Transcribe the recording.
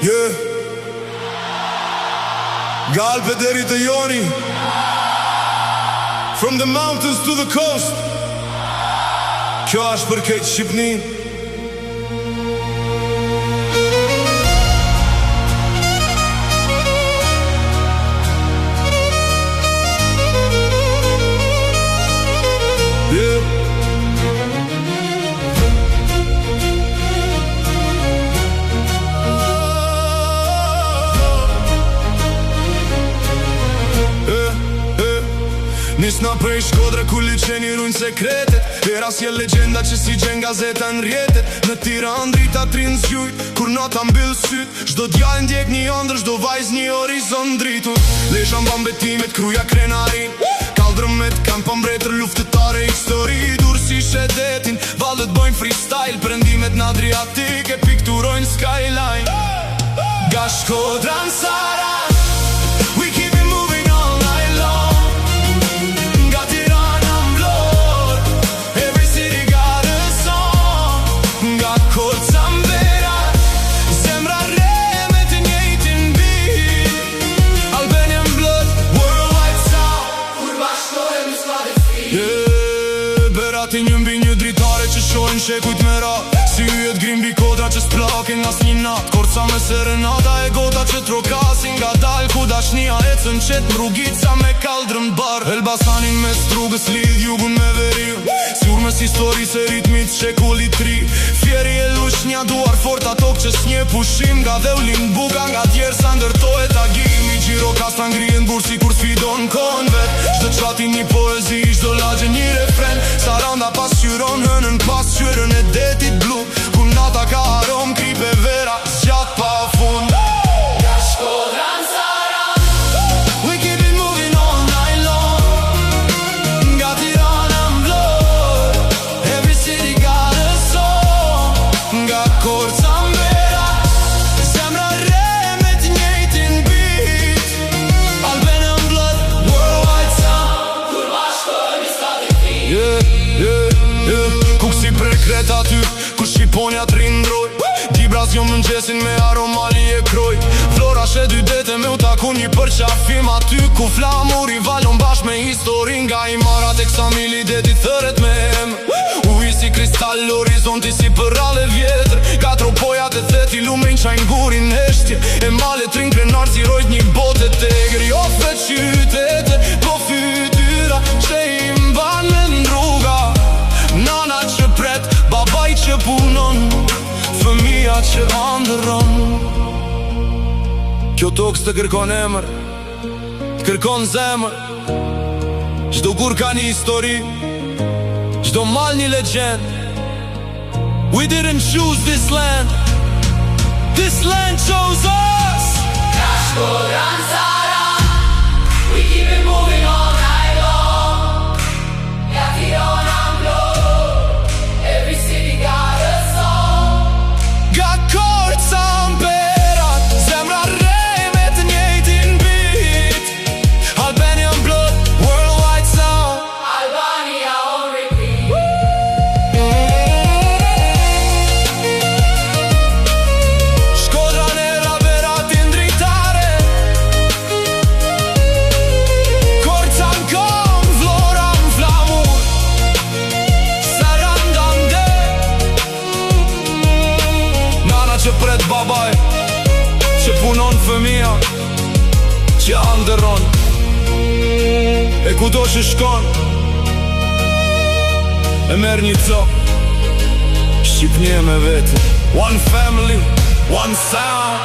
Yeah. Galpe deri të joni, from the mountains to the coast. Kjo është për këtë Shqipni. Nisna prej Shkodrë ku liqeni rujnë sekretet. Era si e legenda që si gjen gazeta në rjetet. Në Tiranë drita trinë zgjujt, kur nata mbyll syt. Shdo djallë ndjek një ëndër, shdo vajz një horizont dritur. Lesha mban betimet, kruja krenarin. Kaldrëmet kanë pëmbretër luftëtare histori. Dur si shedetin, valët bojnë freestyle. Prendimet në Adriatik e pikturojnë skyline. Ga Shkodra në Sara, we keep it moving all night long. Nga Tirana m'vlor, every city got a song. Nga Korca m'Berat, zemra re me të njëjtin beat. Albanian blood, worldwide sound. Kur bashkohem s'kladit fi. Berati një mbi një dritare që shojnë shekujt me ra. Si yjet grim bi kodra që s'plaken as një nat. Korca me serenata e gota që trokasin nga dal. Ku dashnia ecën qet m'rrugica me kaldrën bar. Elbasanin me strugës lidh jugun me veriu. Sigur mes historis e ritmit shekullit tri. Fjeri e lushnja duar fort ato që s'nje pushim. Nga dhe ulin buka nga tjerë sa ndërtohet agimi. Gjiro kasta ngrijen burë si kur sfidon kohën vet. Shdo qati një poezi, shdo lagje një refren. Saranda pas qyron hënën pas qyrën e detit blu. Ku nata ka arom kripe vera zgjat pa fund. Nga Shkodra në Sara, we keep it moving all night long. Nga Tirana m'vlor, every city got a song. Nga Korca m'Berat, zemra re me të njëjtin beat. Albanian blood, worldwide sound. Kur bashkohemi s'kladit fi. Kuk si prekret aty, kur Shqiponja t'rindroj. Dibras jo mëngjesin me aromali e kroj. Flora she dy dete me u taku një përqafim aty. Ku flamuri valon bash me histori. Nga i marat e ksamili detit thëret me em. Uji si kristall, horizonti si përrale vjetër. Katro pojat e theti lumen qajnë gurin heshtje. E malet rin krenar si rojt një bote tegri. Jo fe qytete, po fytyra që i mban me ndruga. Nana që pret, babaj që punon, fëmija që andëron. Kjo toks të kërkon emër, kërkon zemër. Çdo gur ka një histori, çdo mal një legend. We didn't choose this land, this land chose us. Nga Shkodra në Sara, we keep it moving all night long. Nga Tirana m'vlor, every city got a song. Nga Korca m'Berat, zemra re me të njëjtin beat. Albanian blood, worldwide sound. Albania on repeat. Shkodra nera Beratin dritare. Korca m'kom, Vlora m'flamur. Saranda m'de. Nana që pret babaj, që punon fëmija, që andëron. E kudo që shkon, e merr një cop, Shqipnia me vete. One family, one sound.